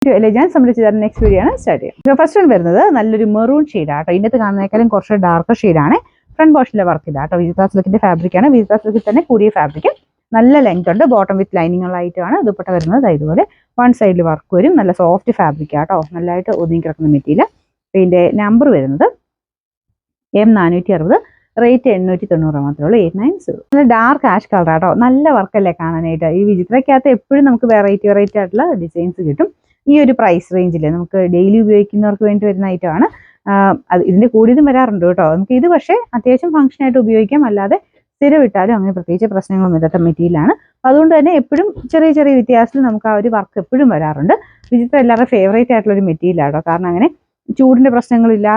ഞാൻ സംബന്ധിച്ച് next video ആണ് സ്റ്റാർട്ട് ചെയ്യുന്നത്. ഫസ്റ്റ് വൺ വരുന്നത് നല്ലൊരു മെറൂൺ ഷെയ്ഡാണ് കേട്ടോ. ഇതിനകത്ത് കാണുന്നതിനേക്കാളും കുറച്ച് ഡാർക്ക് ഷെയ്ഡാണ്. ഫ്രണ്ട് പോർഷനിലെ വർക്ക് ഇല്ല കേട്ടോ. വിജിത്ര സിൽക്കിന്റെ ഫാബ്രിക്കാണ്. വിജിത്ര സിൽക്കിൽ തന്നെ കൂടിയ ഫാബ്രിക്. നല്ല ലെങ്ത് ഉണ്ട്. ബോട്ടം വിത്ത് ലൈനിങ്ങുകളായിട്ടാണ് ദുപ്പട്ട വരുന്നത്. ഇതുപോലെ വൺ സൈഡിൽ വർക്ക് വരും. നല്ല സോഫ്റ്റ് ഫാബ്രിക് കേട്ടോ. നല്ലതായിട്ട് ഒതുങ്ങി കിടക്കുന്ന മെറ്റീരിയൽ. ഇതിന്റെ നമ്പർ വരുന്നത് M460, റേറ്റ് 890 മാത്രമേ ഉള്ളൂ. 890. നല്ല ഡാർക്ക് ആഷ് കളർ കേട്ടോ. നല്ല വർക്കല്ലേ കാണാനായിട്ട്. ഈ വിജിത്രയ്ക്കകത്ത് എപ്പോഴും നമുക്ക് വെറൈറ്റി ആയിട്ടുള്ള ഡിസൈൻസ് കിട്ടും. ഈ ഒരു പ്രൈസ് റേഞ്ചിൽ നമുക്ക് ഡെയിലി ഉപയോഗിക്കുന്നവർക്ക് വേണ്ടി വരുന്ന ഐറ്റമാണ്. അത് ഇതിന്റെ കൂടിയതും വരാറുണ്ട് കേട്ടോ. നമുക്ക് ഇത് പക്ഷേ അത്യാവശ്യം ഫംഗ്ഷൻ ആയിട്ട് ഉപയോഗിക്കാം. അല്ലാതെ സ്ഥിരം ഇട്ടാലും അങ്ങനെ പ്രത്യേകിച്ച് പ്രശ്നങ്ങളൊന്നും ഇല്ലാത്ത മെറ്റീരിയലാണ്. അതുകൊണ്ട് തന്നെ എപ്പോഴും ചെറിയ ചെറിയ വ്യത്യാസത്തിൽ നമുക്ക് ആ ഒരു വർക്ക് എപ്പോഴും വരാറുണ്ട്. വിജിത്ര എല്ലാവരുടെ ഫേവറേറ്റ് ആയിട്ടുള്ള ഒരു മെറ്റീരിയൽ ആട്ടോ. കാരണം അങ്ങനെ ചൂടിന്റെ പ്രശ്നങ്ങളില്ല,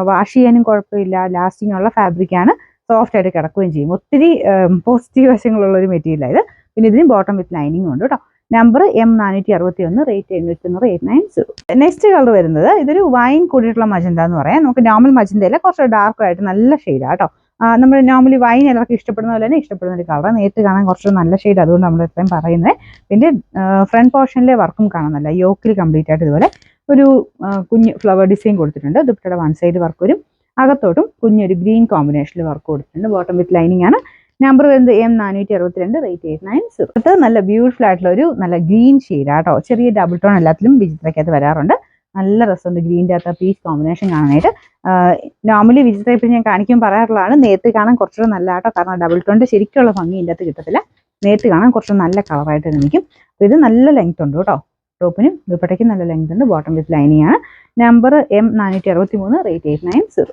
വാഷ് ചെയ്യാനും കുഴപ്പമില്ല, ലാസ്റ്റിംഗ് ഉള്ള ഫാബ്രിക്കാണ്, സോഫ്റ്റ് ആയിട്ട് കിടക്കുകയും ചെയ്യും. ഒത്തിരി പോസിറ്റീവ് വശങ്ങളുള്ള ഒരു മെറ്റീരിയലാണ് ഇത്. പിന്നെ ഇതിന് ബോട്ടം വിത്ത് ലൈനിങ് ഉണ്ട് കേട്ടോ. Number M461, rate 890, 890. Next colour വരുന്നത് ഇതൊരു വൈൻ കൂടിയിട്ടുള്ള മജന്ത എന്ന് പറയാം. നമുക്ക് നോർമൽ മജന്തയിലെ കുറച്ച് ഡാർക്ക് ആയിട്ട് നല്ല ഷെയ്ഡാണ് കേട്ടോ. നമ്മൾ നോർമലി വൈൻ എല്ലാവർക്കും ഇഷ്ടപ്പെടുന്ന പോലെ തന്നെ ഇഷ്ടപ്പെടുന്ന ഒരു കളർ. നേരിട്ട് കാണാൻ കുറച്ച് നല്ല ഷെയ്ഡ്, അതുകൊണ്ട് നമ്മൾ ഇത്രയും പറയുന്നത്. പിന്നെ ഫ്രണ്ട് പോർഷനിലെ വർക്കും കാണുന്നില്ല. യോക്കിൽ കംപ്ലീറ്റ് ആയിട്ട് ഇതുപോലെ ഒരു കുഞ്ഞ് ഫ്ലവർ ഡിസൈൻ കൊടുത്തിട്ടുണ്ട്. ദുപ്പട്ടയുടെ വൺ സൈഡ് വർക്ക് വരും. അകത്തോട്ടും കുഞ്ഞൊരു ഗ്രീൻ കോമ്പിനേഷനിൽ വർക്ക് കൊടുത്തിട്ടുണ്ട്. ബോട്ടം വിത്ത് ലൈനിങ് ആണ്. നമ്പർ വരുന്നത് M462, റേറ്റ് 890. അത് നല്ല ബ്യൂട്ടിഫുൾ ആയിട്ടുള്ള ഒരു നല്ല ഗ്രീൻ ഷെയ്ഡ് ആട്ടോ. ചെറിയ ഡബിൾ ടോൺ എല്ലാത്തിലും വിജിത്രയ്ക്കകത്ത് വരാറുണ്ട്. നല്ല രസമുണ്ട് ഗ്രീൻ്റെ അകത്ത് പീസ് കോമ്പിനേഷൻ കാണാനായിട്ട്. നോർമലി വിജിത്ര ഇപ്പം ഞാൻ കാണിക്കുമ്പോൾ പറയാറുള്ളതാണ്, നേരത്തെ കാണാൻ കുറച്ചുകൂടെ നല്ല ആട്ടോ. കാരണം ഡബിൾ ടോണിൻ്റെ ശരിക്കുള്ള ഭംഗി ഇതിൻ്റെ അകത്ത് കിട്ടത്തില്ല. നേരത്തെ കാണാൻ കുറച്ച് നല്ല കളറായിട്ട് നിൽക്കും. അപ്പോൾ ഇത് നല്ല ലെങ്ത് ഉണ്ട് കേട്ടോ. ടോപ്പിനും ദുപ്പട്ടയ്ക്കും നല്ല ലെങ്ത് ഉണ്ട്. ബോട്ടം വിത്ത് ലൈനിങ് ആണ്. Number M463, rate 890.